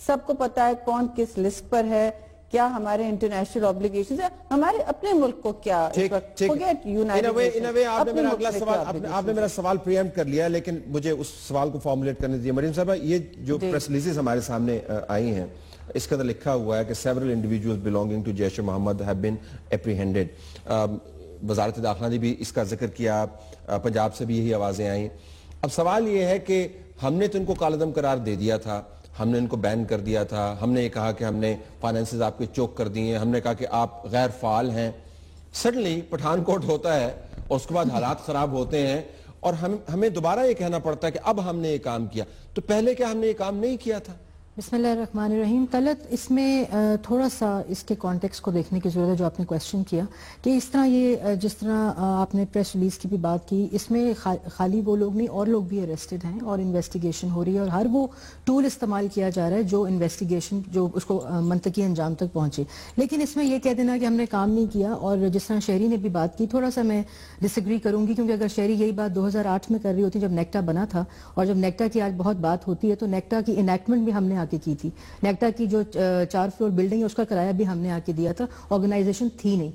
سب کو پتا ہے کون کس لسٹ پر ہے, کیا ہمارے انٹرنیشنل آبلیگیشنز ہیں, ہمارے اپنے ملک کو کیا آپ نے میرا سوال پریمپٹ کر لیا, لیکن مجھے اس سوال کو فارمولیٹ کرنے دیجیے. مریم صاحبہ, یہ جو پریس ریلیزز ہمارے سامنے آئی ہیں, اس کے اندر لکھا ہوا ہے کہ several individuals belonging to Jaish Muhammad have been apprehended. وزارت داخلہ نے بھی اس کا ذکر کیا, پنجاب سے بھی یہی آوازیں آئیں. اب سوال یہ ہے کہ ہم نے تو ان کو کالعدم قرار دے دیا تھا, ہم نے ان کو بین کر دیا تھا, ہم نے یہ کہا کہ ہم نے فائنینسز آپ کے چوک کر دیے ہیں, ہم نے کہا کہ آپ غیر فعال ہیں. سڈنلی پٹھان کوٹ ہوتا ہے اور اس کے بعد حالات خراب ہوتے ہیں اور ہمیں دوبارہ یہ کہنا پڑتا ہے کہ اب ہم نے یہ کام کیا. تو پہلے کیا ہم نے یہ کام نہیں کیا تھا؟ بسم اللہ الرحمن الرحیم. طلعت, اس میں تھوڑا سا اس کے کانٹیکس کو دیکھنے کی ضرورت ہے جو آپ نے کویسچن کیا, کہ اس طرح یہ جس طرح آپ نے پریس ریلیز کی بھی بات کی, اس میں خالی وہ لوگ نہیں اور لوگ بھی اریسٹڈ ہیں اور انویسٹیگیشن ہو رہی ہے اور ہر وہ ٹول استعمال کیا جا رہا ہے جو انویسٹیگیشن جو اس کو منطقی انجام تک پہنچے. لیکن اس میں یہ کہہ دینا کہ ہم نے کام نہیں کیا, اور جس طرح شہری نے بھی بات کی, تھوڑا سا میں ڈس ایگری کروں گی, کیونکہ اگر شہری یہی بات 2008 میں کر رہی ہوتی جب نیکٹا بنا تھا, اور جب نیکٹا کی آج بہت بات ہوتی ہے, تو نیکٹا کی انیکٹمنٹ بھی ہم نے آ کے کی تھی. نیکٹا کی جو 4 فلور بلڈنگ ہے اس کا کرایہ بھی ہم نے آ کے دیا تھا, آرگنائزیشن تھی نہیں.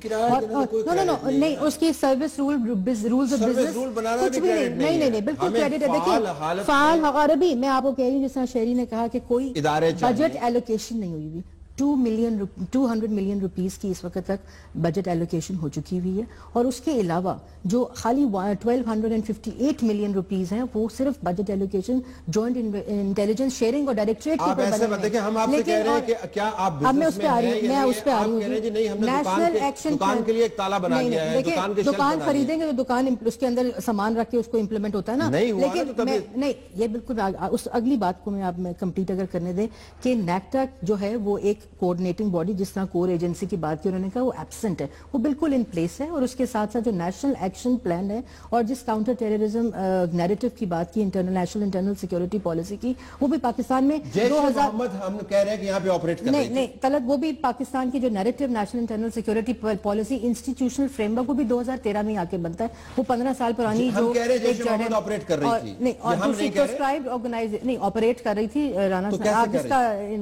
نہیں, اس کی سروس رولز آف بزنس کچھ بھی نہیں, بالکل کریڈٹ ہے. دیکھیں فعال, اور ابھی میں آپ کو کہہ رہی ہوں جس طرح شہری نے کہا کہ کوئی بجٹ ایلوکیشن نہیں ہوئی ہوئی. 200 ملین روپیز کی اس وقت تک بجٹ ایلوکیشن ہو چکی ہوئی ہے, اور اس کے علاوہ جو خالی 1258 ملین روپیز ہیں وہ صرف budget allocation joint intelligence sharing اور ڈائریکٹریٹ کے اوپر بنے ہیں. ہم آپ سے کہہ رہے ہیں کہ کیا آپ بزنس میں ہیں, میں اس پہ آ رہی ہوں. نیشنل ایکشن دکان کے لیے ایک تالا بنا دیا ہے, دکان خریدیں گے تو دکان اس کے اندر سامان رکھ کے اس کو امپلیمنٹ ہوتا ہے نا, لیکن نہیں, یہ بالکل اس اگلی بات کو میں کمپلیٹ اگر کرنے دیں کہ نیکٹا جو ہے وہ ایک کوآرڈینیٹنگ باڈی, جس طرح کور ایجنسی کی بات کی انہوں نے کہا, وہ ایبسنٹ ہے, وہ بالکل ان پلیس ہے. اور اس کے ساتھ ساتھ جو نیشنل ایکشن پلان ہے اور جس کاؤنٹر ٹیررزم نیریٹو کی بات کی, نیشنل انٹرنل سیکیورٹی پالیسی کی, وہ بھی پاکستان میں 2000 ہم کہہ رہے ہیں کہ یہاں پہ آپریٹ کر رہی تھی. نہیں طلعت, وہ بھی پاکستان کی جو narrative national internal security policy institutional frame work, وہ بھی 2013 میں آ کے بنتا ہے. وہ 15 سال پرانی جو آپریٹ کر رہی تھی, نہیں, اور دوسری پرسکرائبڈ آرگنائزیشن نہیں آپریٹ کر رہی تھی. رانا صاحب آپ جس کا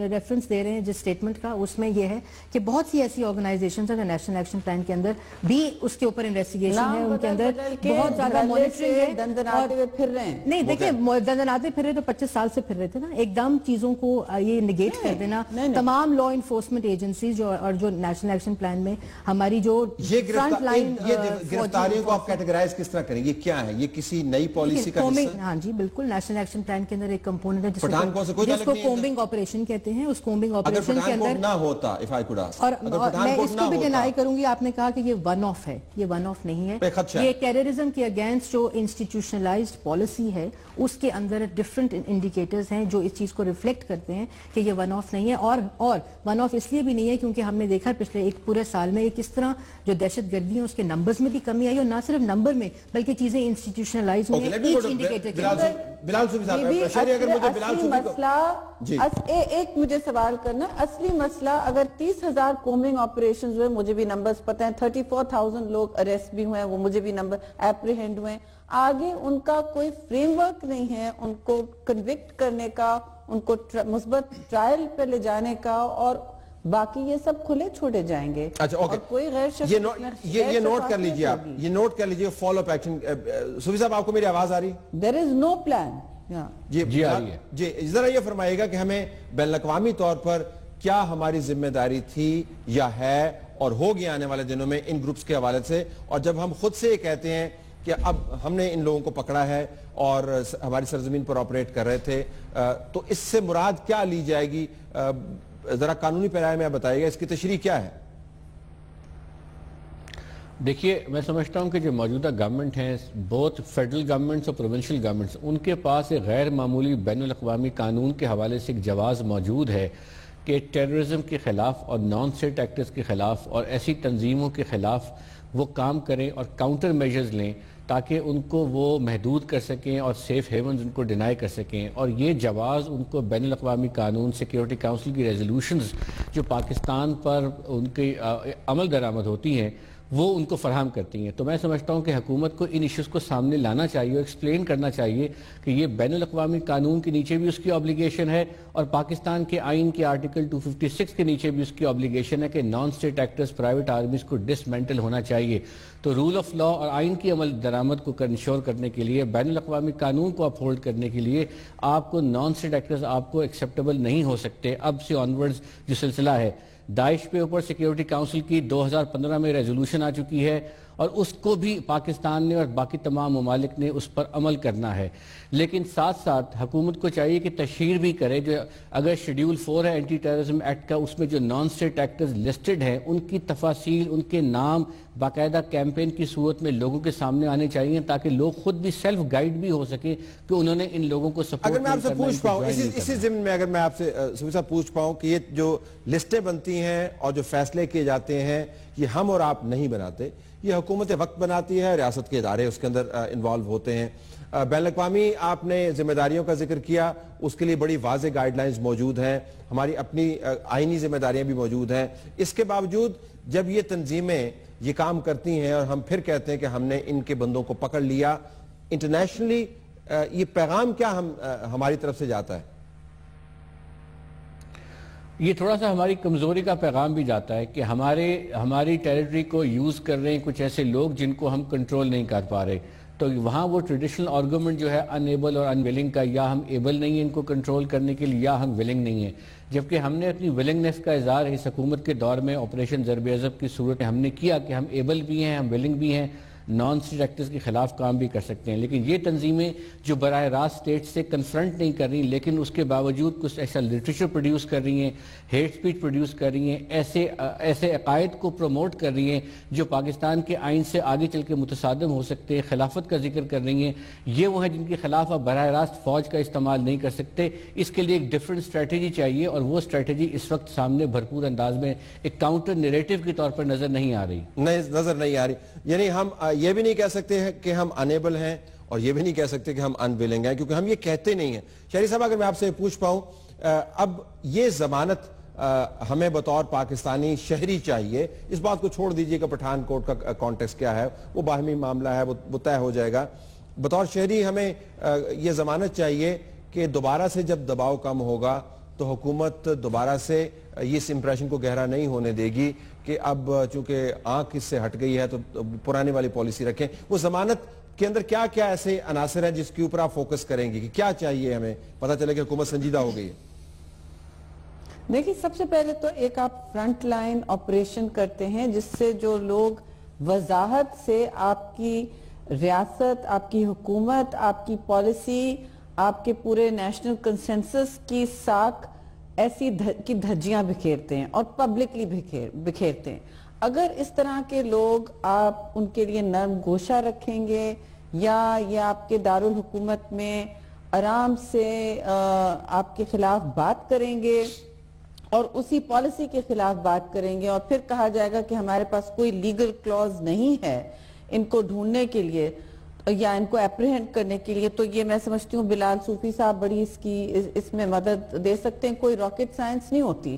ریفرنس دے رہے ہیں جس اسٹیٹمنٹ کا, اس میں یہ ہے کہ بہت سی ایسی آرگنائزیشنز ہیں جو نیشنل ایکشن پلان کے اندر بھی اس کے اوپر انویسٹیگیشن ہے, ان کے اندر بہت زیادہ مانیٹرنگ ہے. دندناتے ہوئے پھر رہے ہیں, نہیں دیکھیں دندناتے پھر رہے تو 25 سال سے پھر رہے تھے نا. ایک دم چیزوں کو یہ نگیٹ کر دینا, تمام لا انفورسمنٹ ایجنسیز اور جو نیشنل ایکشن پلان میں ہماری جو فرنٹ لائن گرفتاریوں کو آپ کیٹیگرائز کس طرح کریں, یہ کیا ہے, یہ کسی نئی پالیسی کا حصہ ہے؟ ہاں جی بالکل, نیشنل ایکشن پلان کے اندر ایک کمپوننٹ ہے جس کو کومبنگ آپریشن کہتے ہیں. اس کومبنگ آپریشن کے اندر نہ ہوتا, اور میں اس کو بھی ڈینائی کروں گی, آپ نے کہا کہ یہ ون آف ہے, یہ ون آف نہیں ہے. یہ ٹیررزم کے اگینسٹ جو انسٹیٹیوشنلائزڈ پالیسی ہے اس کے اندر ڈفرنٹ انڈیکیٹرز ہیں جو اس چیز کو ریفلیکٹ کرتے ہیں کہ یہ ون آف نہیں ہے. اور ون آف اس لیے بھی نہیں ہے کیونکہ ہم نے دیکھا پچھلے ایک پورے سال میں کس طرح جو دہشت گردی ہے اس کے نمبرز میں بھی کمی آئی, اور نہ صرف نمبر میں بلکہ چیزیں انسٹیٹیوشنلائز ہوئی ہیں ایچ انڈیکیٹر کے اندر. ایک مجھے سوال کرنا, اصلی مسئلہ اگر 30,000 کومبنگ آپریشنز ہوئے, مجھے بھی نمبرز پتہ ہیں, 34,000 لوگ اریسٹ بھی ہوئے ہیں, وہ مجھے بھی نمبر ایپریہینڈ ہوئے ہیں, آگے ان کا کوئی فریم ورک نہیں ہے ان کو کنوکٹ کرنے کا, ان کو مثبت ٹرائل پہ لے جانے کا, اور باقی یہ سب کھلے چھوڑے جائیں گے. اچھا اوکے, کوئی غیر شخص یہ نوٹ کر لیجئے, آپ یہ نوٹ کر لیجئے. Follow up action. صوفی صاحب آپ کو میری آواز آ رہی ہے؟ There is no plan. جی آ رہی ہے. جی ذرا یہ فرمائیے گا کہ ہمیں بین الاقوامی طور پر کیا ہماری ذمہ داری تھی یا ہے اور ہوگی آنے والے دنوں میں ان گروپس کے حوالے سے, اور جب ہم خود سے یہ کہتے ہیں کہ اب ہم نے ان لوگوں کو پکڑا ہے اور ہماری سرزمین پر آپریٹ کر رہے تھے, تو اس سے مراد کیا لی جائے گی؟ ذرا قانونی پیرائے میں آپ بتائیے گا, اس کی تشریح کیا ہے؟ دیکھیے میں سمجھتا ہوں کہ جو موجودہ گورنمنٹ ہیں, بہت فیڈرل گورنمنٹس اور پروونشل گورنمنٹس, ان کے پاس ایک غیر معمولی بین الاقوامی قانون کے حوالے سے ایک جواز موجود ہے کہ ٹیررزم کے خلاف اور نان اسٹیٹ ایکٹرز کے خلاف اور ایسی تنظیموں کے خلاف وہ کام کریں اور کاؤنٹر میجرز لیں تاکہ ان کو وہ محدود کر سکیں اور سیف ہیونز ان کو ڈینائی کر سکیں. اور یہ جواز ان کو بین الاقوامی قانون, سیکیورٹی کاؤنسل کی ریزولوشنز جو پاکستان پر ان کی عمل درآمد ہوتی ہیں, وہ ان کو فراہم کرتی ہیں. تو میں سمجھتا ہوں کہ حکومت کو ان ایشوز کو سامنے لانا چاہیے اور ایکسپلین کرنا چاہیے کہ یہ بین الاقوامی قانون کے نیچے بھی اس کی obligation ہے اور پاکستان کے آئین کے آرٹیکل 256 کے نیچے بھی اس کی obligation ہے کہ non state actors private armies کو ڈسمینٹل ہونا چاہیے. تو رول آف لا اور آئین کی عمل درآمد کو انشور کرنے کے لیے، بین الاقوامی قانون کو اپہولڈ کرنے کے لیے آپ کو نان اسٹیٹ ایکٹرز آپ کو ایکسیپٹیبل نہیں ہو سکتے. اب سے آنورڈز جو سلسلہ ہے، داعش پہ اوپر سیکیورٹی کاؤنسل کی 2015 میں ریزولوشن آ چکی ہے اور اس کو بھی پاکستان نے اور باقی تمام ممالک نے اس پر عمل کرنا ہے. لیکن ساتھ ساتھ حکومت کو چاہیے کہ تشہیر بھی کرے، جو اگر شیڈیول 4 ہے اینٹی ٹیررزم ایکٹ کا، اس میں جو نان اسٹیٹ ایکٹرز لسٹڈ ہیں ان کی تفاصیل، ان کے نام باقاعدہ کیمپین کی صورت میں لوگوں کے سامنے آنے چاہیے تاکہ لوگ خود بھی سیلف گائیڈ بھی ہو سکیں کہ انہوں نے ان لوگوں کو سپورٹ. اگر میں آپ سے پوچھ پاؤں اسی ضمن میں، اگر میں آپ سے سبیر صاحب پوچھ پاؤں کہ یہ جو لسٹیں بنتی ہیں اور جو فیصلے کیے جاتے ہیں یہ ہم اور آپ نہیں بناتے، یہ حکومت وقت بناتی ہے، ریاست کے ادارے اس کے اندر انوالو ہوتے ہیں. بین الاقوامی آپ نے ذمہ داریوں کا ذکر کیا، اس کے لیے بڑی واضح گائیڈ لائنز موجود ہیں، ہماری اپنی آئینی ذمہ داریاں بھی موجود ہیں. اس کے باوجود جب یہ تنظیمیں یہ کام کرتی ہیں اور ہم پھر کہتے ہیں کہ ہم نے ان کے بندوں کو پکڑ لیا، انٹرنیشنلی یہ پیغام کیا ہماری طرف سے جاتا ہے؟ یہ تھوڑا سا ہماری کمزوری کا پیغام بھی جاتا ہے کہ ہماری ٹیریٹری کو یوز کر رہے ہیں کچھ ایسے لوگ جن کو ہم کنٹرول نہیں کر پا رہے. تو وہاں وہ ٹریڈیشنل آرگومنٹ جو ہے انیبل اور انویلنگ کا، یا ہم ایبل نہیں ہیں ان کو کنٹرول کرنے کے لیے یا ہم ولنگ نہیں ہیں، جبکہ ہم نے اپنی ولنگنیس کا اظہار اس حکومت کے دور میں آپریشن ضرب عضب کی صورت میں ہم نے کیا کہ ہم ایبل بھی ہیں، ہم ولنگ بھی ہیں، نان اسٹیٹ ایکٹرز کے خلاف کام بھی کر سکتے ہیں. لیکن یہ تنظیمیں جو براہ راست اسٹیٹ سے کنفرنٹ نہیں کر رہی لیکن اس کے باوجود کچھ ایسا لٹریچر پروڈیوس کر رہی ہیں، ہیٹ سپیچ پروڈیوس کر رہی ہیں، ایسے عقائد کو پروموٹ کر رہی ہیں جو پاکستان کے آئین سے آگے چل کے متصادم ہو سکتے ہیں، خلافت کا ذکر کر رہی ہیں، یہ وہ ہے جن کے خلاف آپ براہ راست فوج کا استعمال نہیں کر سکتے. اس کے لیے ایک ڈیفرنٹ اسٹریٹجی چاہیے اور وہ اسٹریٹجی اس وقت سامنے بھرپور انداز میں ایک کاؤنٹر نیریٹو کے طور پر نظر نہیں آ رہی. نظر نہیں آ رہی. یعنی ہم یہ بھی نہیں کہہ سکتے ہیں کہ ہم انیبل ہیں اور یہ بھی نہیں کہہ سکتے کہ ہم انویلنگ ہیں، کیونکہ ہم یہ کہتے نہیں ہیں. شہری صاحب اگر میں آپ سے پوچھ پاؤں، اب یہ ضمانت ہمیں بطور پاکستانی شہری چاہیے، اس بات کو چھوڑ دیجئے کہ پٹھان کوٹ کا کانٹیکس کیا ہے، وہ باہمی معاملہ ہے، وہ طے ہو جائے گا. بطور شہری ہمیں یہ ضمانت چاہیے کہ دوبارہ سے جب دباؤ کم ہوگا تو حکومت دوبارہ سے اس امپریشن کو گہرا نہیں ہونے دے گی کہ اب چونکہ آنکھ اس سے ہٹ گئی ہے تو پرانے والی پالیسی رکھیں. وہ ضمانت کے اندر کیا کیا ایسے عناصر ہیں جس کے اوپر آپ فوکس کریں گی کہ کیا چاہیے ہمیں پتہ چلے کہ حکومت سنجیدہ ہو گئی ہے؟ دیکھیں، سب سے پہلے تو ایک آپ فرنٹ لائن آپریشن کرتے ہیں جس سے جو لوگ وضاحت سے آپ کی ریاست، آپ کی حکومت، آپ کی پالیسی، آپ کے پورے نیشنل کنسنسس کی ساکھ ایسی کی دھجیاں بکھیرتے ہیں اور پبلکلی بکھیرتے ہیں. اگر اس طرح کے لوگ آپ ان کے لیے نرم گوشہ رکھیں گے یا یہ آپ کے دارالحکومت میں آرام سے آپ کے خلاف بات کریں گے اور اسی پالیسی کے خلاف بات کریں گے اور پھر کہا جائے گا کہ ہمارے پاس کوئی لیگل کلوز نہیں ہے ان کو ڈھونڈنے کے لیے یا ان کو اپریہنڈ کرنے کے لیے، تو یہ میں سمجھتی ہوں بلال صوفی صاحب بڑی اس میں مدد دے سکتے ہیں. کوئی راکٹ سائنس نہیں ہوتی،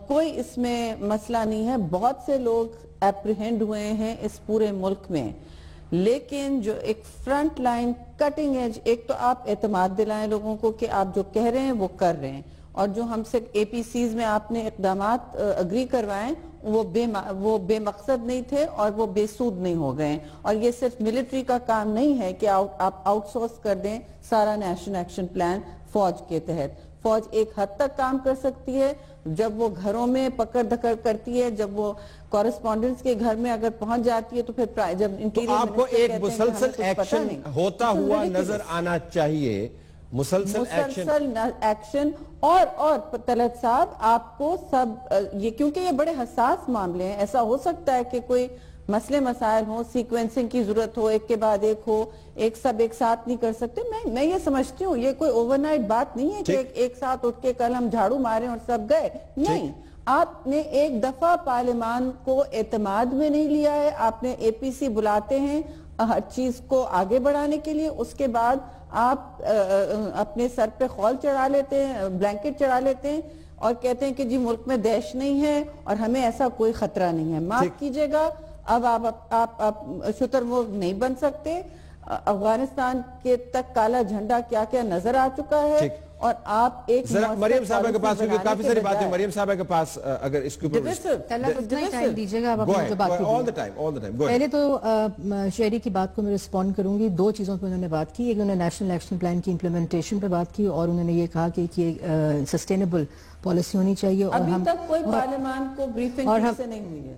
کوئی اس میں مسئلہ نہیں ہے. بہت سے لوگ اپریہنڈ ہوئے ہیں اس پورے ملک میں، لیکن جو ایک فرنٹ لائن کٹنگ ایج، ایک تو آپ اعتماد دلائیں لوگوں کو کہ آپ جو کہہ رہے ہیں وہ کر رہے ہیں، اور جو ہم سے اے پی سیز میں آپ نے اقدامات اگری کروائیں وہ بے مقصد نہیں تھے اور وہ بے سود نہیں ہو گئے. اور یہ صرف ملٹری کا کام نہیں ہے کہ آپ آؤٹ سورس کر دیں سارا نیشنل ایکشن پلان فوج کے تحت. فوج ایک حد تک کام کر سکتی ہے جب وہ گھروں میں پکڑ دھکڑ کرتی ہے، جب وہ کورسپونڈنٹس کے گھر میں اگر پہنچ جاتی ہے تو پھر جب انٹیریئر آپ کو ایک مسلسل ایکشن ہوتا ہوا نظر آنا چاہیے، مسلسل ایکشن. اور طلعت صاحب آپ کو سب یہ، کیونکہ یہ بڑے حساس معاملے ہیں، ایسا ہو سکتا ہے کہ کوئی مسئلے مسائل ہوں، سیکوینسنگ کی ضرورت ہو، ایک کے بعد ایک ہو، ایک ساتھ نہیں کر سکتے. میں یہ سمجھتی ہوں یہ کوئی اوور نائٹ بات نہیں ہے کہ ایک ساتھ اٹھ کے کل ہم جھاڑو مارے اور سب گئے. نہیں، آپ نے ایک دفعہ پارلیمان کو اعتماد میں نہیں لیا ہے، آپ نے اے پی سی بلاتے ہیں ہر چیز کو آگے بڑھانے کے لیے، اس کے بعد آپ اپنے سر پہ خول چڑھا لیتے ہیں، بلینکٹ چڑھا لیتے ہیں اور کہتے ہیں کہ جی ملک میں داعش نہیں ہے اور ہمیں ایسا کوئی خطرہ نہیں ہے. معاف کیجئے گا، اب آپ شتر مرغ نہیں بن سکتے. افغانستان کے تک کالا جھنڈا کیا کیا نظر آ چکا ہے, اور آپ ایک مریم صاحبہ کے پاس, کیونکہ کافی ساری باتیں مریم صاحبہ کے پاس, اگر اس کے اوپر دیجیے گا پہلے تو شہری کی بات کو میں رسپونڈ کروں گی. 2 چیزوں پہ انہوں نے بات کی. ایک انہوں نے نیشنل ایکشن پلان کی امپلیمنٹیشن پہ بات کی, اور انہوں نے یہ کہا کہ سسٹینیبل پالیسی ہونی چاہیے. اور ابھی تک کوئی پارلیمان کو بریفنگ سے نہیں ہوئی ہے.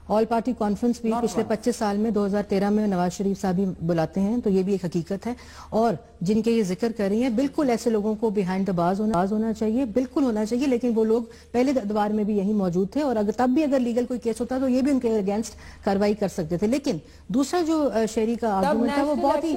آل پارٹی کانفرنس بھی پچھلے 25 سال میں 2013 میں نواز شریف صاحب بھی بلاتے ہیں, تو یہ بھی ایک حقیقت ہے. اور جن کے یہ ذکر کر رہی ہیں, بالکل ایسے لوگوں کو بیہائنڈ دا باز ہونا چاہیے, بالکل ہونا چاہیے. لیکن وہ لوگ پہلے ادوار میں بھی یہی موجود تھے, اور تب بھی اگر لیگل کوئی کیس ہوتا تو یہ بھی ان کے اگینسٹ کاروائی کر سکتے تھے. لیکن دوسرا جو شہری کا آرگومنٹ تھا وہ بہت ہی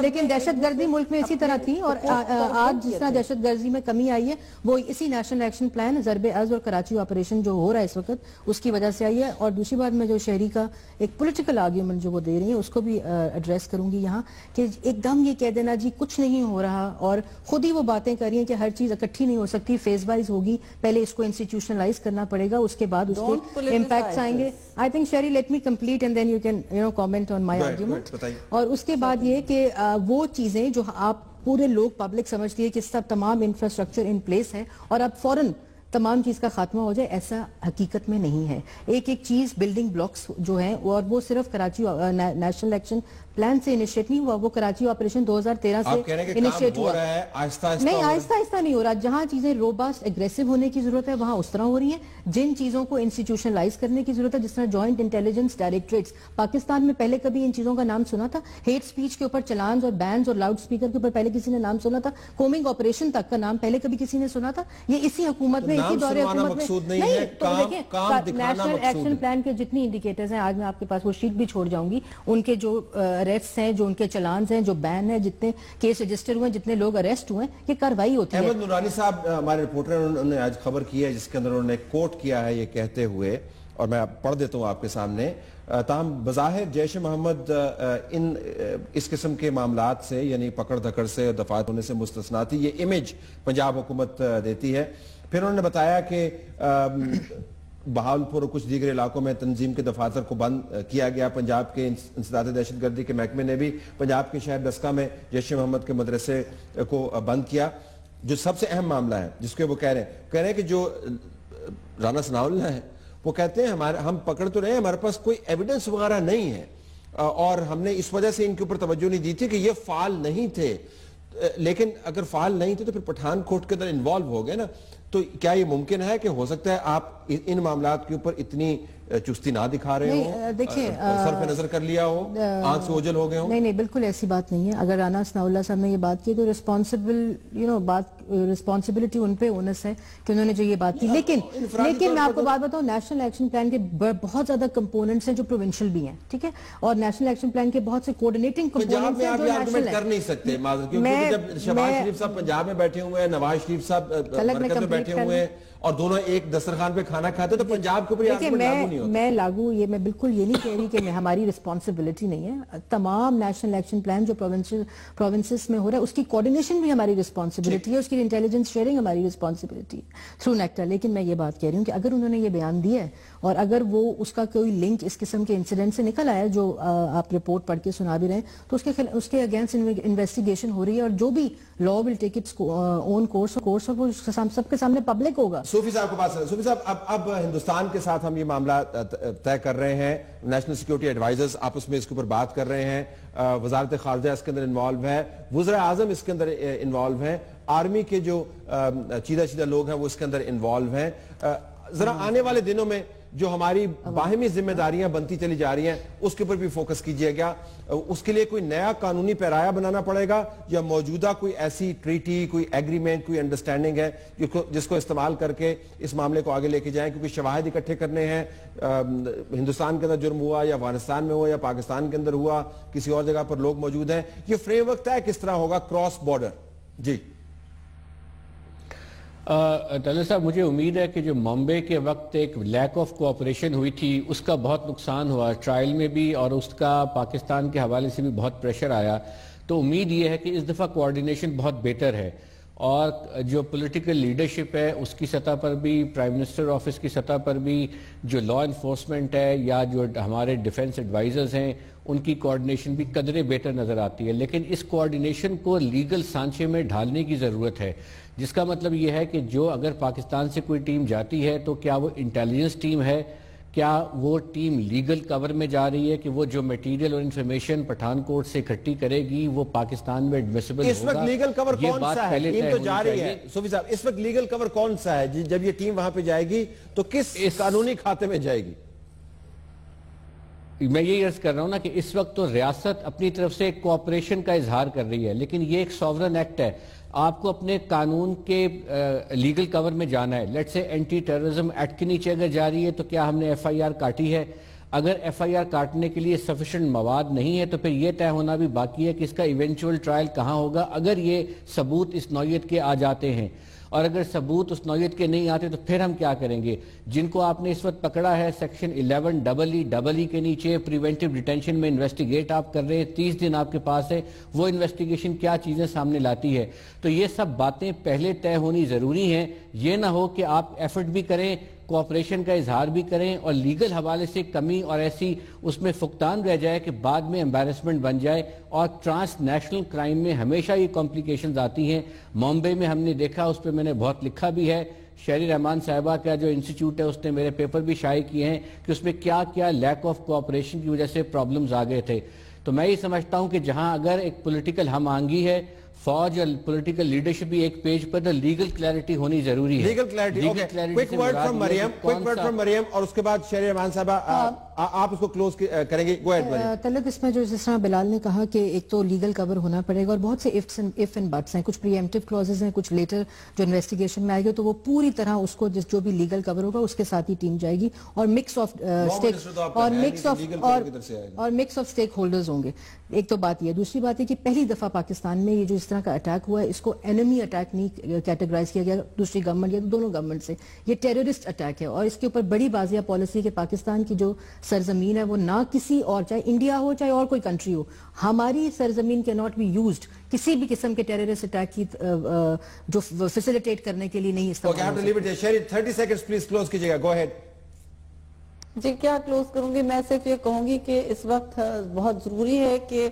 لیکن دہشت گردی ملک میں اسی طرح تھی, اور آج جس طرح دہشت گردی میں کمی آئی ہے وہ اسی نیشنل ایکشن پلان ضرب از اور کراچی آپریشن جو ہو رہا ہے اس وقت, اس کی وجہ سے آئی ہے. اور دوسری بات میں جو شہری کا ایک پولیٹیکل آرگیومنٹ جو وہ دے رہی ہیں اس کو بھی ایڈریس کروں گی یہاں, کہ ایک دم یہ کہہ دینا جی کچھ نہیں ہو رہا, اور خود ہی وہ باتیں کر رہی ہیں کہ ہر چیز اکٹھی نہیں ہو سکتی, فیز وائز ہوگی, پہلے اس کو انسٹیٹیوشنلائز کرنا پڑے گا, اس کے بعد اس کے امپیکٹس آئیں گے. I think Sherry let me complete and then you can comment on my argument. اور اس کے بعد یہ کہ وہ چیزیں جو آپ پورے لوگ پبلک سمجھتی ہے کہ سب تمام انفراسٹرکچر ان پلیس ہے اور اب فوراً تمام چیز کا خاتمہ ہو جائے, ایسا حقیقت میں نہیں ہے. ایک ایک بلڈنگ بلاکس جو ہیں, اور وہ صرف کراچی نیشنل ایکشن پلان سے انیشیٹ نہیں ہوا, وہ کراچی آپریشن 2013 سے انیشیٹ ہوا. نہیں, آہستہ آہستہ نہیں ہو رہا. جہاں چیزیں روباسٹ ایگریسو ہونے کی ضرورت ہے وہاں اس طرح ہو رہی ہیں. جن چیزوں کو انسٹیٹیوشنلائز کرنے کی ضرورت ہے, جس طرح جوائنٹ انٹیلیجنس ڈائریکٹریٹس, پاکستان میں پہلے کبھی ان چیزوں کا نام سنا تھا؟ ہیٹ سپیچ کے اوپر چلانز اور بینز اور لاؤڈ سپیکر کے اوپر پہلے کسی نے نام سنا تھا؟ کومنگ آپریشن تک کا نام پہلے کبھی کسی نے سنا تھا؟ یہ اسی حکومت میں, اسی دور حکومت میں نہیں. تو دیکھیں نیشنل ایکشن پلان کے جتنی انڈیکیٹرز ہیں, آج میں آپ کے پاس وہ شیٹ بھی چھوڑ جاؤں گی, ان کے جو اریسٹ ہیں, جو ان کے چلانز ہیں, جو بین ہے, جتنے کیس رجسٹر ہوئے, جتنے لوگ اریسٹ ہوئے, یہ کاروائی ہوتی ہے. احمد نورانی صاحب ہمارے رپورٹر ہیں, انہوں نے آج خبر کی ہے جس کے اندر انہوں نے کوٹ کیا ہے یہ کہتے ہوئے, اور میں پڑھ دیتا ہوں آپ کے سامنے. تاہم بظاہر جیش محمد اس قسم کے معاملات سے, یعنی پکڑ دھکڑ سے, دفعات ہونے سے مستثنا تھی. یہ امیج پنجاب حکومت دیتی ہے. پھر انہوں نے بتایا کہ بہاولپور اور کچھ دیگر علاقوں میں تنظیم کے دفاتر کو بند کیا گیا. پنجاب کے انسداد دہشت گردی کے محکمے نے بھی پنجاب کے شہر ڈسکا میں جیش محمد کے مدرسے کو بند کیا. جو سب سے اہم معاملہ ہے جس کے وہ کہہ رہے ہیں کہ جو رانا ثناء اللہ ہیں وہ کہتے ہیں ہم پکڑ تو رہے ہیں, ہمارے پاس کوئی ایویڈنس وغیرہ نہیں ہے, اور ہم نے اس وجہ سے ان کے اوپر توجہ نہیں دی تھی کہ یہ فعال نہیں تھے. لیکن اگر فعال نہیں تھے تو پھر پٹھان کوٹ کے اندر انوالو ہو گئے نا. تو کیا یہ ممکن ہے کہ ہو سکتا ہے آپ ان معاملات کے اوپر اتنی چستی نہ دکھا رہے ہوں, سر پہ نظر کر لیا ہو, آنکھ سے اوجھل ہو گئے ہوں؟ نہیں, بالکل ایسی بات نہیں ہے. اگر رانا ثناء اللہ صاحب نے یہ بات کی تو ریسپانسبلٹی ان پہ اونس ہے کہ انہوں نے جو یہ بات کی. لیکن میں آپ کو بات بتاؤں, نیشنل ایکشن پلان کے بہت زیادہ کمپوننٹس ہیں جو پروونشل بھی ہیں, ٹھیک ہے, اور نیشنل ایکشن پلان کے بہت سے کوارڈینیٹنگ کمپوننٹس ہیں جو نیشنل ہیں. کر نہیں سکتے کیونکہ جب شہباز شریف صاحب پنجاب میں بیٹھے ہوئے ہیں, نواز شریف صاحب مرکز میں بیٹھے ہوئے ہیں, اور دونوں ایک دسترخوان پہ کھانا کھاتے تو پنجاب کے اوپر یہ آرگومنٹ لاگو نہیں ہوتا. میں بالکل یہ نہیں کہہ رہی کہ ہماری رسپانسبلٹی نہیں ہے. تمام نیشنل ایکشن پلان جو پروونسز میں ہو رہا ہے اس کی کوارڈینیشن بھی ہماری رسپانسبلٹی ہے, اس کی انٹیلیجنس شیئرنگ ہماری رسپانسبلٹی ہے تھرو نیکٹا. لیکن میں یہ بات کہہ رہی ہوں کہ اگر انہوں نے یہ بیان دیا ہے اور اگر وہ اس کا کوئی لنک اس قسم کے انسیڈنٹ سے نکل آیا جو آپ رپورٹ پڑھ کے سنا بھی رہے ہیں, تو اس کے اگینسٹ انویسٹیگیشن ہو رہی ہے, اور جو بھی لا ول ٹیک اٹس اون کورس اور وہ سب کے سامنے پبلک ہوگا. صوفی صاحب کے پاس, صوفی صاحب اب ہندوستان کے ساتھ ہم یہ معاملہ طے کر رہے ہیں, نیشنل سیکیورٹی ایڈوائزرز آپس میں اس کے اوپر بات کر رہے ہیں, وزارت خارجہ اس کے اندر انوالو ہے, وزراء اعظم اس کے اندر انوالو ہیں, آرمی کے جو چیدہ لوگ ہیں وہ اس کے اندر انوالو ہیں. ذرا آنے والے دنوں میں جو ہماری باہمی ذمہ داریاں بنتی چلی جا رہی ہیں اس کے اوپر بھی فوکس کیجئے گا. اس کے لیے کوئی نیا قانونی پیرایا بنانا پڑے گا یا موجودہ کوئی ایسی ٹریٹی, کوئی ایگریمنٹ, کوئی انڈرسٹینڈنگ ہے جس کو استعمال کر کے اس معاملے کو آگے لے کے جائیں, کیونکہ شواہد اکٹھے کرنے ہیں. ہندوستان کے اندر جرم ہوا یا افغانستان میں ہوا یا پاکستان کے اندر ہوا, کسی اور جگہ پر لوگ موجود ہیں, یہ فریم ورک طے کس طرح ہوگا کراس بارڈر؟ جی طلعت صاحب, مجھے امید ہے کہ جو ممبئی کے وقت ایک لیک آف کوآپریشن ہوئی تھی اس کا بہت نقصان ہوا ٹرائل میں بھی, اور اس کا پاکستان کے حوالے سے بھی بہت پریشر آیا. تو امید یہ ہے کہ اس دفعہ کوارڈینیشن بہت بہتر ہے, اور جو پولیٹیکل لیڈرشپ ہے اس کی سطح پر بھی، پرائم منسٹر آفس کی سطح پر بھی، جو لا انفورسمنٹ ہے یا جو ہمارے ڈیفنس ایڈوائزرز ہیں ان کی کوارڈینیشن بھی قدرے بہتر نظر آتی ہے. لیکن اس کوارڈینیشن کو لیگل سانچے میں ڈھالنے کی ضرورت ہے، جس کا مطلب یہ ہے کہ جو اگر پاکستان سے کوئی ٹیم جاتی ہے تو کیا وہ انٹیلیجنس ٹیم ہے، کیا وہ ٹیم لیگل کور میں جا رہی ہے کہ وہ جو میٹیریل اور انفارمیشن پٹھان کوٹ سے اکٹھی کرے گی وہ پاکستان میں ایڈمیسیبل ہوگا. اس وقت لیگل کور کون سا ہے؟ ٹیم تو جا رہی ہے صوفی صاحب، اس وقت لیگل کور کون سا ہے جب یہ ٹیم وہاں پہ جائے گی تو کس قانونی کھاتے میں جائے گی؟ میں یہی عرض کر رہا ہوں نا کہ اس وقت تو ریاست اپنی طرف سے کوآپریشن کا اظہار کر رہی ہے، لیکن یہ ایک سوورن ایکٹ ہے. آپ کو اپنے قانون کے لیگل کور میں جانا ہے. لیٹ سے اینٹی ٹیررزم ایکٹ کے نیچے اگر جا رہی ہے تو کیا ہم نے ایف آئی آر کاٹی ہے؟ اگر ایف آئی آر کاٹنے کے لیے سفیشنٹ مواد نہیں ہے تو پھر یہ طے ہونا بھی باقی ہے کہ اس کا ایونچول ٹرائل کہاں ہوگا اگر یہ ثبوت اس نوعیت کے آ جاتے ہیں. اور اگر ثبوت اس نوعیت کے نہیں آتے تو پھر ہم کیا کریں گے؟ جن کو آپ نے اس وقت پکڑا ہے سیکشن 11EE کے نیچے پریونٹیو ڈیٹینشن میں انویسٹیگیٹ آپ کر رہے ہیں، 30 دن آپ کے پاس ہے، وہ انویسٹیگیشن کیا چیزیں سامنے لاتی ہے؟ تو یہ سب باتیں پہلے طے ہونی ضروری ہیں. یہ نہ ہو کہ آپ ایفرٹ بھی کریں، کوآپریشن کا اظہار بھی کریں اور لیگل حوالے سے کمی اور ایسی اس میں فقدان رہ جائے کہ بعد میں امبیرسمنٹ بن جائے. اور ٹرانس نیشنل کرائم میں ہمیشہ یہ کمپلیکیشنز آتی ہیں. ممبئی میں ہم نے دیکھا، اس پہ میں نے بہت لکھا بھی ہے. شہری رحمان صاحبہ کا جو انسٹیٹیوٹ ہے اس نے میرے پیپر بھی شائع کیے ہیں کہ اس میں کیا کیا لیک آف کوآپریشن کی وجہ سے پرابلمز آ گئے تھے. تو میں یہ سمجھتا ہوں کہ جہاں اگر ایک پولیٹیکل ہم آہنگی ہے، فوج اور پولیٹیکل لیڈرشپ بھی ایک پیج پر، تو لیگل کلیئرٹی ہونی ضروری ہے. Legal clarity, okay. Quick word from Maryam اور اس کے بعد شہری رحمان صاحبہ آپ اس کو کلوز کریں گے. گو ایڈ مریم. طلعت، اس میں جو جس طرح بلال نے کہا کہ ایک تو لیگل کور ہونا پڑے گا اور بہت سے اف اینڈ بٹس ہیں، کچھ پری ایمپٹیو کلوزز ہیں، کچھ لیٹر جو انویسٹیگیشن میں آئے گا تو وہ پوری طرح اس کو جو بھی لیگل کور ہوگا اس کے ساتھ ہی ٹیم جائے گی اور مکس آف اسٹیک ہولڈرز ہوں گے. ایک تو بات یہ. دوسری بات ہے کہ پہلی دفعہ پاکستان میں یہ جو اس طرح کا اٹیک ہوا ہے اس کو اینمی اٹیک نہیں کیٹیگرائز کیا گیا دوسری گورنمنٹ یا دونوں گورنمنٹ سے. یہ ٹیررسٹ اٹیک ہے اور اس کے اوپر بڑی واضح پالیسی کہ پاکستان کی جو سرزمین ہے وہ نہ کسی اور، چاہے انڈیا ہو چاہے اور کوئی کنٹری ہو، ہماری سرزمین کی ناٹ بی یوزڈ کسی بھی قسم کے ٹیررسٹ اٹیک کی جو فیسیلیٹیٹ کرنے کے لیے نہیں استعمال. جی کیا کلوز کروں گی؟ میں صرف یہ کہوں گی کہ اس وقت بہت ضروری ہے کہ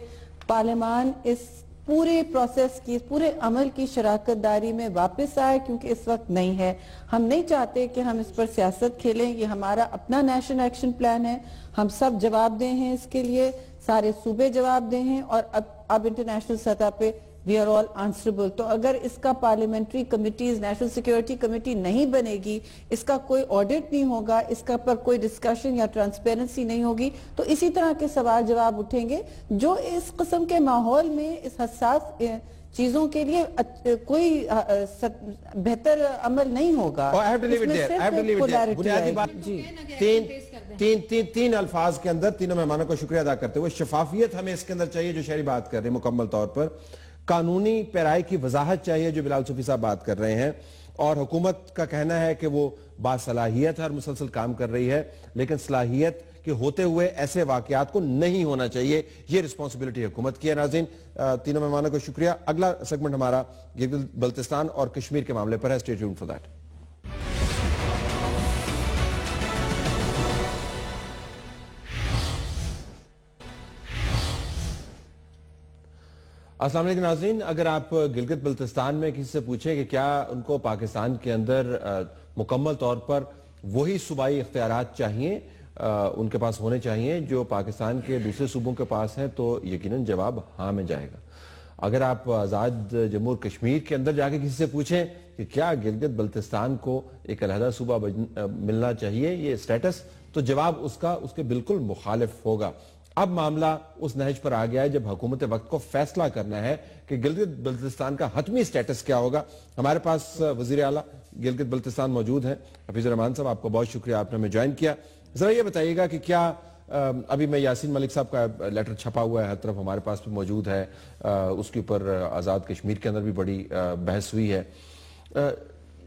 پارلیمان اس پورے پروسیس کی، پورے عمل کی شراکت داری میں واپس آئے، کیونکہ اس وقت نہیں ہے. ہم نہیں چاہتے کہ ہم اس پر سیاست کھیلیں. یہ ہمارا اپنا نیشنل ایکشن پلان ہے، ہم سب جواب دیں ہیں اس کے لیے، سارے صوبے جواب دیں ہیں اور اب انٹرنیشنل سطح پہ we are all answerable. تو اگر اس کا parliamentary committees, national security committee نہیں بنے گی، اس کا کوئی آڈٹ نہیں ہوگا، اس کا پر کوئی ڈسکشن یا ٹرانسپیرنسی نہیں ہوگی، تو اسی طرح کے سوال جواب اٹھیں گے جو اس قسم کے ماحول میں اس حساس چیزوں کے لیے کوئی بہتر عمل نہیں ہوگا. تین الفاظ کے اندر تینوں مہمانوں کو شکریہ ادا کرتے ہوئے، شفافیت ہمیں اس کے اندر چاہیے جو شہری بات کر رہے ہیں مکمل طور پر، قانونی پیرائی کی وضاحت چاہیے جو بلال صوفی صاحب بات کر رہے ہیں، اور حکومت کا کہنا ہے کہ وہ باصلاحیت ہر مسلسل کام کر رہی ہے، لیکن صلاحیت کے ہوتے ہوئے ایسے واقعات کو نہیں ہونا چاہیے. یہ رسپانسبلٹی حکومت کی ہے. ناظرین، تینوں مہمانوں کو شکریہ. اگلا سیگمنٹ ہمارا گلگت بلتستان اور کشمیر کے معاملے پر ہے. Stay tuned for that. السلام علیکم ناظرین. اگر آپ گلگت بلتستان میں کسی سے پوچھیں کہ کیا ان کو پاکستان کے اندر مکمل طور پر وہی صوبائی اختیارات چاہیے، ان کے پاس ہونے چاہیے جو پاکستان کے دوسرے صوبوں کے پاس ہیں، تو یقیناً جواب ہاں میں جائے گا. اگر آپ آزاد جمہور کشمیر کے اندر جا کے کسی سے پوچھیں کہ کیا گلگت بلتستان کو ایک علیحدہ صوبہ ملنا چاہیے یہ سٹیٹس، تو جواب اس کے بالکل مخالف ہوگا. اب معاملہ اس نہج پر آ گیا ہے جب حکومت وقت کو فیصلہ کرنا ہے کہ گلگت بلتستان کا حتمی سٹیٹس کیا ہوگا. ہمارے پاس وزیر اعلیٰ گلگت بلتستان موجود ہیں حفیظ الرحمان صاحب. آپ کو بہت شکریہ، آپ نے ہمیں جوائن کیا. ذرا یہ بتائیے گا کہ کیا ابھی میں یاسین ملک صاحب کا لیٹر چھپا ہوا ہے ہر طرف ہمارے پاس بھی موجود ہے، اس کے اوپر آزاد کشمیر کے اندر بھی بڑی بحث ہوئی ہے.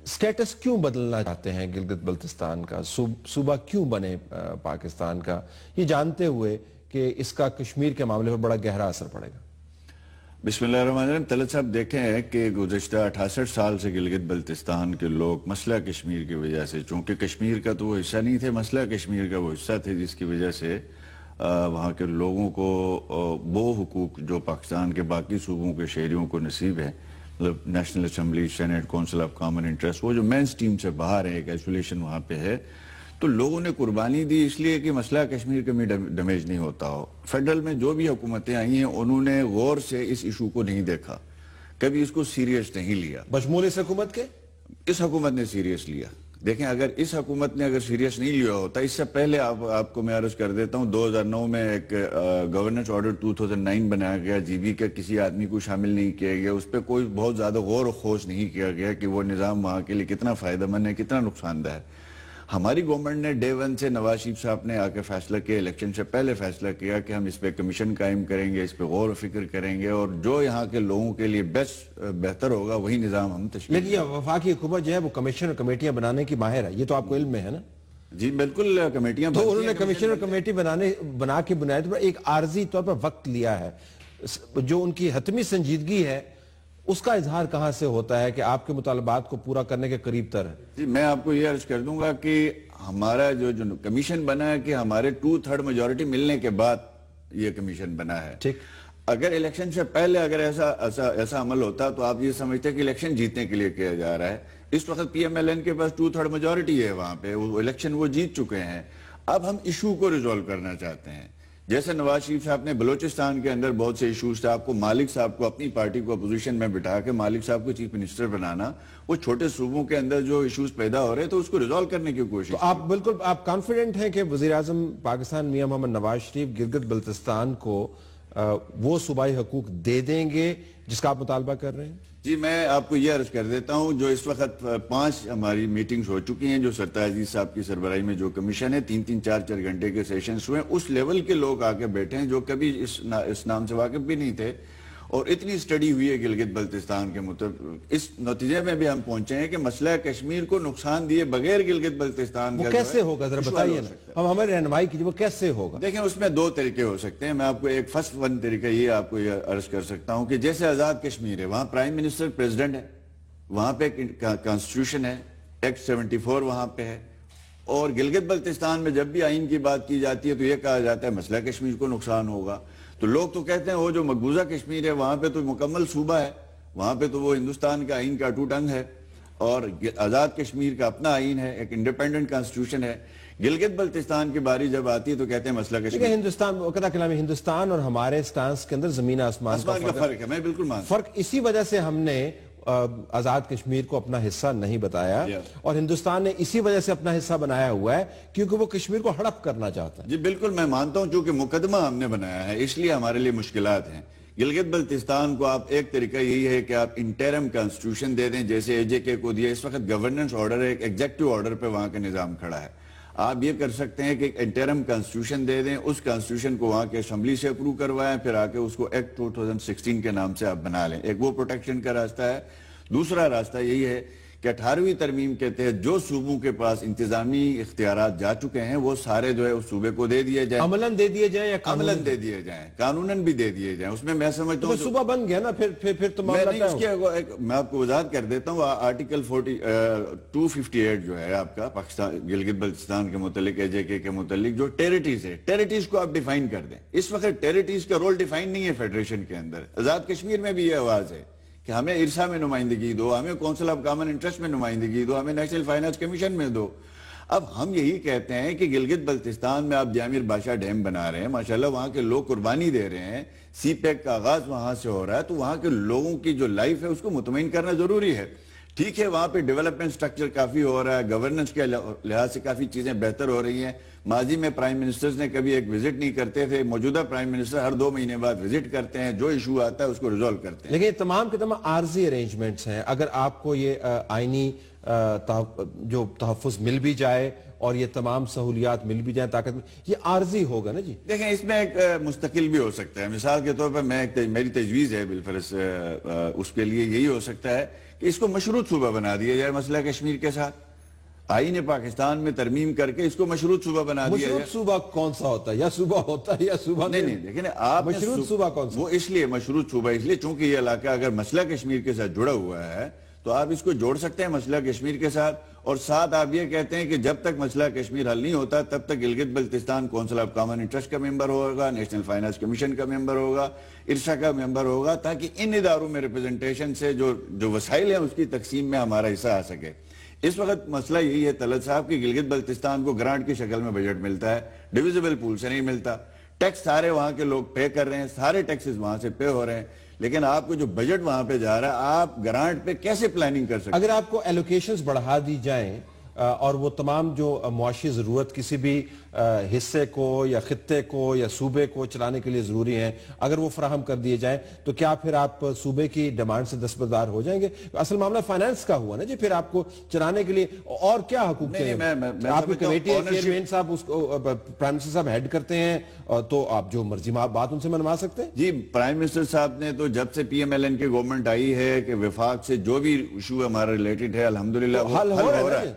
سٹیٹس کیوں بدلنا چاہتے ہیں گلگت بلتستان کا؟ صوبہ کیوں بنے پاکستان کا، یہ جانتے ہوئے کہ اس کا کشمیر کے معاملے پر بڑا گہرا اثر پڑے گا؟ بسم اللہ الرحمن الرحیم. طلعت صاحب دیکھیں ہیں کہ گزشتہ 68 سال سے گلگت بلتستان کے لوگ مسئلہ کشمیر کی وجہ سے، چونکہ کشمیر کا تو وہ حصہ نہیں تھے، مسئلہ کشمیر کا وہ حصہ تھے، جس کی وجہ سے وہاں کے لوگوں کو وہ حقوق جو پاکستان کے باقی صوبوں کے شہریوں کو نصیب ہے، مطلب national assembly, senate, council of common interest, وہ جو مین سٹریم سے باہر ہے، ایک ایسولیشن وہاں پہ ہے، تو لوگوں نے قربانی دی اس لیے کہ مسئلہ کشمیر کا بھی ڈیمیج نہیں ہوتا ہو. فیڈرل میں جو بھی حکومتیں آئی ہیں انہوں نے غور سے اس ایشو کو نہیں دیکھا، کبھی اس کو سیریس نہیں لیا. بشمول اس حکومت کے؟ اس حکومت نے سیریس لیا. دیکھیں اگر اس حکومت نے اگر سیریس نہیں لیا ہوتا، اس سے پہلے آپ کو میں عرض کر دیتا ہوں، 2009 میں ایک گورننس آرڈر 2009 بنایا گیا، جی بی کا کسی آدمی کو شامل نہیں کیا گیا، اس پہ کوئی بہت زیادہ غور و خوض نہیں کیا گیا کہ وہ نظام وہاں کے لیے کتنا فائدہ مند ہے، کتنا نقصان دہ ہے. ہماری گورنمنٹ نے ڈے ون سے نواز شریف صاحب نے آ کے فیصلہ کیا، الیکشن سے پہلے فیصلہ کیا کہ ہم اس پہ کمیشن قائم کریں گے، اس پہ غور و فکر کریں گے، اور جو یہاں کے لوگوں کے لیے بہتر ہوگا وہی نظام ہم تشکیل. لیکن یہ وفاقی حکومت جو ہے وہ کمیشن اور کمیٹیاں بنانے کی ماہر ہے، یہ تو آپ کو علم میں ہے نا؟ جی بالکل، کمیٹیاں تو انہوں نے کمیشن اور کمیٹی بنا کے بنیاد پر ایک عارضی طور پر وقت لیا ہے، جو ان کی حتمی سنجیدگی ہے اس کا اظہار کہاں سے ہوتا ہے کہ آپ کے مطالبات کو پورا کرنے کے قریب تر ہے؟ جی میں آپ کو یہ عرض کر دوں گا کہ ہمارا جو کمیشن بنا ہے کہ ہمارے 2/3 میجورٹی ملنے کے بعد یہ کمیشن بنا ہے. ٹھیک، اگر الیکشن سے پہلے اگر ایسا عمل ہوتا تو آپ یہ سمجھتے ہیں کہ الیکشن جیتنے کے لیے کیا جا رہا ہے. اس وقت پی ایم ایل این کے پاس 2/3 میجورٹی ہے، وہاں پہ الیکشن وہ جیت چکے ہیں. اب ہم ایشو کو ریزولو کرنا چاہتے ہیں. جیسے نواز شریف صاحب نے بلوچستان کے اندر بہت سے ایشوز تھے، آپ کو مالک صاحب کو اپنی پارٹی کو اپوزیشن میں بٹھا کے مالک صاحب کو چیف منسٹر بنانا، وہ چھوٹے صوبوں کے اندر جو ایشوز پیدا ہو رہے تو اس کو ریزولو کرنے کی کوشش. تو آپ بالکل آپ کانفیڈنٹ ہیں کہ وزیر اعظم پاکستان میاں محمد نواز شریف گلگت بلتستان کو وہ صوبائی حقوق دے دیں گے جس کا آپ مطالبہ کر رہے ہیں؟ جی میں آپ کو یہ عرض کر دیتا ہوں، جو اس وقت 5 ہماری میٹنگز ہو چکی ہیں، جو سرتاج عزیز صاحب کی سربراہی میں جو کمیشن ہے، 3-3 4-4 گھنٹے کے سیشنز ہوئے، اس لیول کے لوگ آ کے بیٹھے ہیں جو کبھی اس نام سے واقف بھی نہیں تھے، اور اتنی سٹڈی ہوئی ہے گلگت بلتستان کے مطابق. اس نتیجے میں بھی ہم پہنچے ہیں کہ مسئلہ کشمیر کو نقصان دیے بغیر گلگت بلتستان وہ کیسے ہوگا ذرا بتائیے نا، ہم ہماری رہنمائی کیجیے، وہ کیسے ہوگا؟ دیکھیں اس میں 2 طریقے ہو سکتے ہیں. میں آپ کو ایک فرسٹ طریقہ یہ آپ کو یہ عرض کر سکتا ہوں کہ جیسے آزاد کشمیر ہے، وہاں پرائم منسٹر پریزیڈنٹ ہے، وہاں پہ کانسٹیٹیوشن ہے، ایکٹ 74 وہاں پہ ہے، اور گلگت بلتستان میں جب بھی آئین کی بات کی جاتی ہے تو یہ کہا جاتا ہے مسئلہ کشمیر کو نقصان ہوگا. تو لوگ تو کہتے ہیں وہ جو مقبوضہ کشمیر ہے وہاں پہ تو مکمل صوبہ ہے، وہاں پہ تو وہ ہندوستان کا آئین کا اٹوٹ انگ ہے، اور آزاد کشمیر کا اپنا آئین ہے، ایک انڈیپینڈنٹ کانسٹیٹیوشن ہے. گلگت بلتستان کی باری جب آتی ہے تو کہتے ہیں مسئلہ کشمیر. ہندوستان اور ہمارے سٹانس کے اندر زمین آسمان کا فرق ہے، میں بالکل مانتا ہوں. فرق اسی وجہ سے ہم نے آزاد کشمیر کو اپنا حصہ نہیں بتایا، اور ہندوستان نے اسی وجہ سے اپنا حصہ بنایا ہوا ہے کیونکہ وہ کشمیر کو ہڑپ کرنا چاہتا ہے. جی بالکل میں مانتا ہوں، چونکہ مقدمہ ہم نے بنایا ہے اس لیے ہمارے لیے مشکلات ہیں. گلگت بلتستان کو آپ ایک طریقہ یہی ہے کہ آپ انٹرم کانسٹیٹیوشن دے دیں، جیسے اے جے کے کو دیا. اس وقت گورننس آرڈر ہے، ایک ایگزیکٹو آرڈر پہ وہاں کا نظام کھڑا ہے. آپ یہ کر سکتے ہیں کہ ایک انٹرم کانسٹیٹیوشن دے دیں، اس کانسٹیٹیوشن کو وہاں کے اسمبلی سے اپروو کروائیں، پھر آ کے اس کو ایکٹ 2016 کے نام سے آپ بنا لیں. ایک وہ پروٹیکشن کا راستہ ہے. دوسرا راستہ یہی ہے کہ 18ویں ترمیم کے تحت جو صوبوں کے پاس انتظامی اختیارات جا چکے ہیں وہ سارے جو ہے اس صوبے کو دے دیے جائیں، عملاً دے دیے جائیں یا عملاً دے دیے جائیں، قانوناً بھی دے دیے جائیں. اس میں میں سمجھتا ہوں صوبہ بن گیا نا، پھر تو میں آپ کو وضاحت کر دیتا ہوں. آرٹیکل 258 جو ہے آپ کا پاکستان گلگت بلتستان کے متعلق، اے جے کے متعلق جو ٹیریٹریز ہے، ٹیریٹریز کو آپ ڈیفائن کر دیں. اس وقت ٹیریٹریز کا رول ڈیفائن نہیں ہے فیڈریشن کے اندر. آزاد کشمیر میں بھی یہ آواز ہے کہ ہمیں ارسا میں نمائندگی دو، ہمیں کونسل آف کامن انٹرسٹ میں نمائندگی دو، ہمیں نیشنل فائنانس کمیشن میں دو. اب ہم یہی کہتے ہیں کہ گلگت بلتستان میں آپ جامر بادشاہ ڈیم بنا رہے ہیں، ماشاءاللہ وہاں کے لوگ قربانی دے رہے ہیں، سی پیک کا آغاز وہاں سے ہو رہا ہے، تو وہاں کے لوگوں کی جو لائف ہے اس کو مطمئن کرنا ضروری ہے. ٹھیک ہے وہاں پہ ڈیولپمنٹ سٹرکچر کافی ہو رہا ہے، گورننس کے لحاظ سے کافی چیزیں بہتر ہو رہی ہیں. ماضی میں پرائم منسٹرز نے کبھی ایک وزٹ نہیں کرتے تھے، موجودہ پرائم منسٹر ہر 2 مہینے بعد وزٹ کرتے ہیں، جو ایشو آتا ہے اس کو ریزولو کرتے ہیں. لیکن یہ تمام کے تمام عارضی ارینجمنٹس ہیں. اگر آپ کو یہ آئینی جو تحفظ مل بھی جائے اور یہ تمام سہولیات مل بھی جائیں طاقت، یہ عارضی ہوگا نا جی. دیکھیں اس میں ایک مستقل بھی ہو سکتا ہے. مثال کے طور پر میری تجویز ہے بالفرض اس کے لیے یہی ہو سکتا ہے کہ اس کو مشروط صوبہ بنا دیا جائے مسئلہ کشمیر کے ساتھ. آئین پاکستان میں ترمیم کر کے اس کو مشروط صوبہ بنا دیا مشروط صوبہ کون سا ہوتا ہے؟ یا صوبہ ہوتا ہے یا صوبہ نہیں دیکھیں آپ مشروط صوبہ کون سا؟ وہ اس لیے مشروط صوبہ اس لیے چونکہ یہ علاقہ اگر مسئلہ کشمیر کے ساتھ جڑا ہوا ہے تو آپ اس کو جوڑ سکتے ہیں مسئلہ کشمیر کے ساتھ، اور ساتھ آپ یہ کہتے ہیں کہ جب تک مسئلہ کشمیر حل نہیں ہوتا تب تک Gilgit Baltistan council of common interest کا ممبر ہوگا، نیشنل فائنانس کمیشن کا ممبر ہوگا، ارشا کا ممبر ہوگا، تاکہ ان اداروں میں ریپرزنٹیشن سے جو وسائل ہیں اس کی تقسیم میں ہمارا حصہ آ سکے۔ اس وقت مسئلہ یہی ہے طلعت صاحب کہ گلگت بلتستان کو گرانٹ کی شکل میں بجٹ ملتا ہے، ڈیویزیبل پول سے نہیں ملتا، ٹیکس سارے وہاں کے لوگ پے کر رہے ہیں، سارے ٹیکسز وہاں سے پے ہو رہے ہیں، لیکن آپ کو جو بجٹ وہاں پہ جا رہا ہے آپ گرانٹ پہ کیسے پلاننگ کر سکتے ہیں؟ اگر آپ کو ایلوکیشنز بڑھا دی جائیں اور وہ تمام جو معاشی ضرورت کسی بھی حصے کو یا خطے کو یا صوبے کو چلانے کے لیے ضروری ہیں اگر وہ فراہم کر دیے جائیں تو کیا پھر آپ صوبے کی ڈیمانڈ سے دستبردار ہو جائیں گے؟ اصل معاملہ فائنانس کا ہوا نا جی، پھر آپ کو چلانے کے لیے اور کیا حقوق چاہیے؟ آپ کی کمیٹی چیئرمین صاحب اس کو پرائم منسٹر صاحب ہیڈ کرتے ہیں تو آپ جو مرضی بات ان سے منوا سکتے ہیں؟ جی پرائم منسٹر صاحب نے تو جب سے پی ایم ایل این کی گورنمنٹ آئی ہے کہ وفاق سے جو بھی ایشو ہمارا ریلیٹڈ ہے الحمدللہ وہ حل ہو رہا ہے۔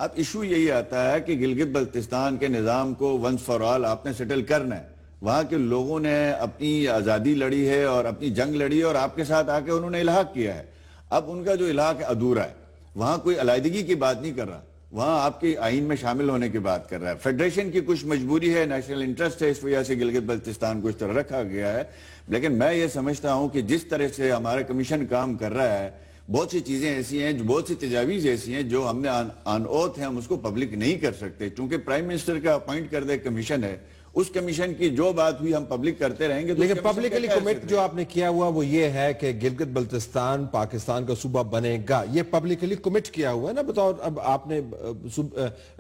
اب ایشو یہی آتا ہے کہ گلگت بلتستان کے نظام کو ونس فار آل آپ نے سیٹل کرنا ہے۔ وہاں کے لوگوں نے اپنی آزادی لڑی ہے اور اپنی جنگ لڑی ہے اور آپ کے ساتھ آ کے انہوں نے الحاق کیا ہے۔ اب ان کا جو الحاق ہے ادھورا ہے، وہاں کوئی علیحدگی کی بات نہیں کر رہا، وہاں آپ کے آئین میں شامل ہونے کی بات کر رہا ہے۔ فیڈریشن کی کچھ مجبوری ہے، نیشنل انٹرسٹ ہے، اس وجہ سے گلگت بلتستان کو اس طرح رکھا گیا ہے، لیکن میں یہ سمجھتا ہوں کہ جس طرح سے ہمارا کمیشن کام کر رہا ہے بہت سی چیزیں ایسی ہیں، بہت سی تجاویز ایسی ہیں جو ہم نے آن اوتھ ہیں، ہم اس کو پبلک نہیں کر سکتے، چونکہ پرائم منسٹر کا اپوائنٹ کردہ کمیشن ہے، اس کمیشن کی جو بات ہوئی ہم پبلک کرتے رہیں گے۔ لیکن پبلکلی کمٹ جو آپ نے کیا ہوا وہ یہ ہے کہ گلگت بلتستان پاکستان کا صوبہ بنے گا، یہ پبلکلی کمٹ کیا ہوا ہے نا بطور، اب آپ نے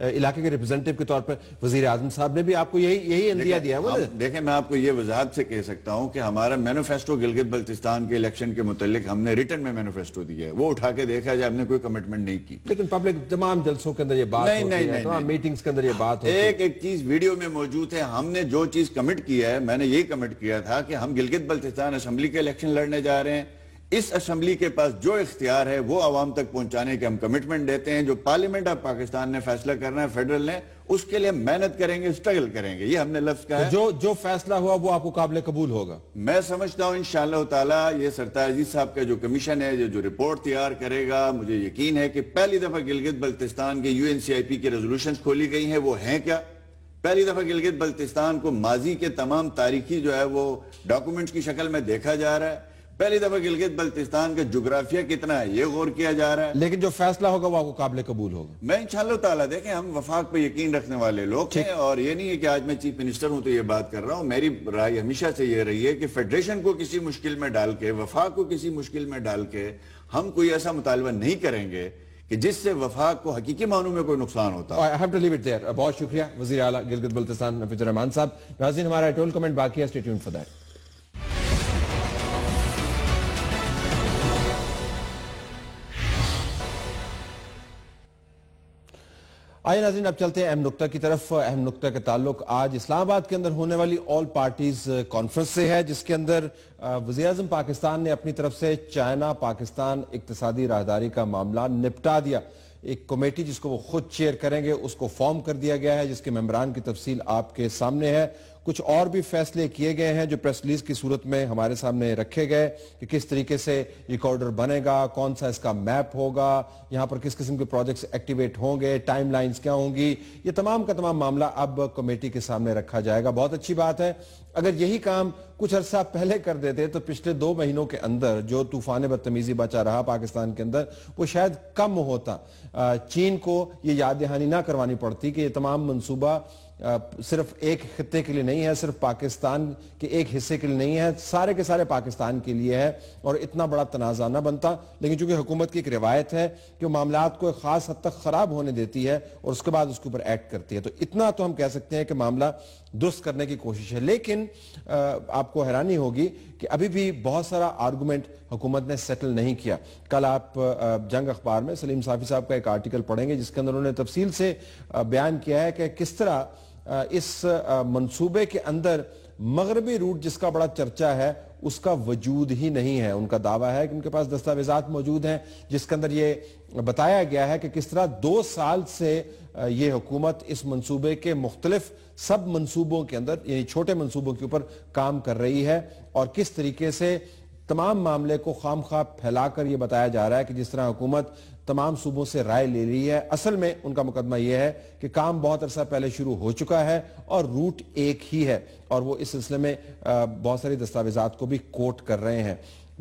علاقے کے ریپرزنٹیو کے طور پر وزیر اعظم صاحب نے بھی آپ کو یہی عندیہ دیا ہوا ہے۔ دیکھیں میں آپ کو یہ وضاحت سے کہہ سکتا ہوں کہ ہمارا مینیفیسٹو گلگت بلتستان کے الیکشن کے متعلق ہم نے ریٹن میں مینیفیسٹو دیا ہے، وہ اٹھا کے دیکھا جائے، ہم نے کوئی کمٹمنٹ نہیں کی، لیکن پبلک تمام جلسوں کے اندر یہ بات ہوتی ہے، تمام میٹنگز کے اندر یہ بات ہوتی ہے۔ ایک چیز ویڈیو میں موجود ہے، ہم نے جو چیز کمٹ کیا ہے، میں نے یہی کمٹ کیا تھا کہ ہم گلگت بلتستان اسمبلی کے الیکشن لڑنے جا رہے ہیں، اس اسمبلی کے پاس جو اختیار ہے وہ عوام تک پہنچانے کے ہم کمٹمنٹ دیتے ہیں، جو پارلیمنٹ آف پاکستان نے فیصلہ کرنا ہے فیڈرل نے، اس کے لیے محنت کریں گے، سٹرگل کریں گے، یہ ہم نے لفظ کہا ہے۔ جو فیصلہ ہوا وہ آپ کو قابل قبول ہوگا؟ میں سمجھتا ہوں انشاءاللہ تعالی یہ سرتاج عزیز صاحب کا جو کمیشن ہے جو رپورٹ تیار کرے گا، مجھے یقین ہے کہ پہلی دفعہ گلگت بلتستان کے UNCIP کی ریزولوشنز کھولی گئی ہیں، وہ ہیں کیا؟ پہلی دفعہ گلگت بلتستان کو ماضی کے تمام تاریخی جو ہے وہ ڈاکومنٹس کی شکل میں دیکھا جا رہا ہے، پہلی دفعہ گلگت بلتستان کا جغرافیہ کتنا ہے یہ غور کیا جا رہا ہے، لیکن جو فیصلہ ہوگا وہ آپ کو قابل قبول ہوگا؟ میں انشاءاللہ تعالیٰ دیکھیں ہم وفاق پہ یقین رکھنے والے لوگ ہیں، اور یہ نہیں ہے کہ آج میں چیف منسٹر ہوں تو یہ بات کر رہا ہوں، میری رائے ہمیشہ سے یہ رہی ہے کہ فیڈریشن کو کسی مشکل میں ڈال کے، وفاق کو کسی مشکل میں ڈال کے ہم کوئی ایسا مطالبہ نہیں کریں گے کہ جس سے وفاق کو حقیقی معنوں میں کوئی نقصان ہوتا ہے۔ I have to leave it there. بہت شکریہ وزیر اعلیٰ گلگت بلتستان نفیس الرحمان صاحب۔ ناظرین ہمارا ایٹول کمنٹ باقی ہے، stay tuned for that. آئیے ناظرین اب چلتے ہیں اہم نقطہ کی طرف۔ اہم نقطہ کا تعلق آج اسلام آباد کے اندر ہونے والی آل پارٹیز کانفرنس سے ہے، جس کے اندر وزیر اعظم پاکستان نے اپنی طرف سے چائنا پاکستان اقتصادی راہداری کا معاملہ نپٹا دیا۔ ایک کمیٹی جس کو وہ خود چیئر کریں گے اس کو فارم کر دیا گیا ہے، جس کے ممبران کی تفصیل آپ کے سامنے ہے۔ کچھ اور بھی فیصلے کیے گئے ہیں جو پریس ریلیز کی صورت میں ہمارے سامنے رکھے گئے کہ کس طریقے سے ریکارڈر بنے گا، کون سا اس کا میپ ہوگا، یہاں پر کس قسم کے پروجیکٹس ایکٹیویٹ ہوں گے، ٹائم لائنز کیا ہوں گی، یہ تمام کا تمام معاملہ اب کمیٹی کے سامنے رکھا جائے گا۔ بہت اچھی بات ہے، اگر یہی کام کچھ عرصہ پہلے کر دیتے تو پچھلے 2 مہینوں کے اندر جو طوفان بدتمیزی بچا رہا پاکستان کے اندر وہ شاید کم ہوتا۔ چین کو یہ یاد دہانی نہ کروانی پڑتی کہ یہ تمام منصوبہ صرف ایک خطے کے لیے نہیں ہے، صرف پاکستان کے ایک حصے کے لیے نہیں ہے، سارے کے سارے پاکستان کے لیے ہے، اور اتنا بڑا تنازع نہ بنتا۔ لیکن چونکہ حکومت کی ایک روایت ہے کہ وہ معاملات کو ایک خاص حد تک خراب ہونے دیتی ہے اور اس کے بعد اس کے اوپر ایکٹ کرتی ہے، تو اتنا تو ہم کہہ سکتے ہیں کہ معاملہ درست کرنے کی کوشش ہے۔ لیکن آپ کو حیرانی ہوگی کہ ابھی بھی بہت سارا آرگومنٹ حکومت نے سیٹل نہیں کیا۔ کل آپ جنگ اخبار میں سلیم صافی صاحب کا ایک آرٹیکل پڑھیں گے جس کے اندر انہوں نے تفصیل سے بیان کیا ہے کہ کس طرح اس منصوبے کے اندر مغربی روٹ جس کا بڑا چرچا ہے اس کا وجود ہی نہیں ہے. ان کا دعویٰ ہے کہ ان کے پاس دستاویزات موجود ہیں جس کے اندر یہ بتایا گیا ہے کہ کس طرح 2 سال سے یہ حکومت اس منصوبے کے مختلف سب منصوبوں کے اندر یعنی چھوٹے منصوبوں کے اوپر کام کر رہی ہے اور کس طریقے سے تمام معاملے کو خام خواہ پھیلا کر یہ بتایا جا رہا ہے کہ جس طرح حکومت تمام صوبوں سے رائے لے رہی ہے. اصل میں ان کا مقدمہ یہ ہے کہ کام بہت عرصہ پہلے شروع ہو چکا ہے اور روٹ ایک ہی ہے اور وہ اس سلسلے میں بہت ساری دستاویزات کو بھی کوٹ کر رہے ہیں.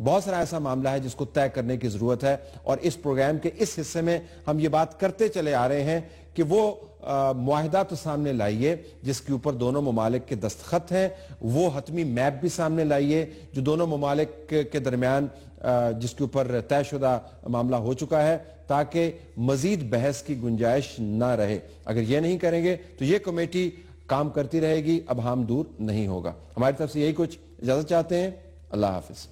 بہت سارا ایسا معاملہ ہے جس کو طے کرنے کی ضرورت ہے اور اس پروگرام کے اس حصے میں ہم یہ بات کرتے چلے آ رہے ہیں کہ وہ معاہدہ تو سامنے لائیے جس کے اوپر دونوں ممالک کے دستخط ہیں, وہ حتمی میپ بھی سامنے لائیے جو دونوں ممالک کے درمیان جس کے اوپر طے شدہ معاملہ ہو چکا ہے تاکہ مزید بحث کی گنجائش نہ رہے. اگر یہ نہیں کریں گے تو یہ کمیٹی کام کرتی رہے گی, اب ہم دور نہیں ہوگا. ہماری طرف سے یہی کچھ, اجازت چاہتے ہیں. اللہ حافظ.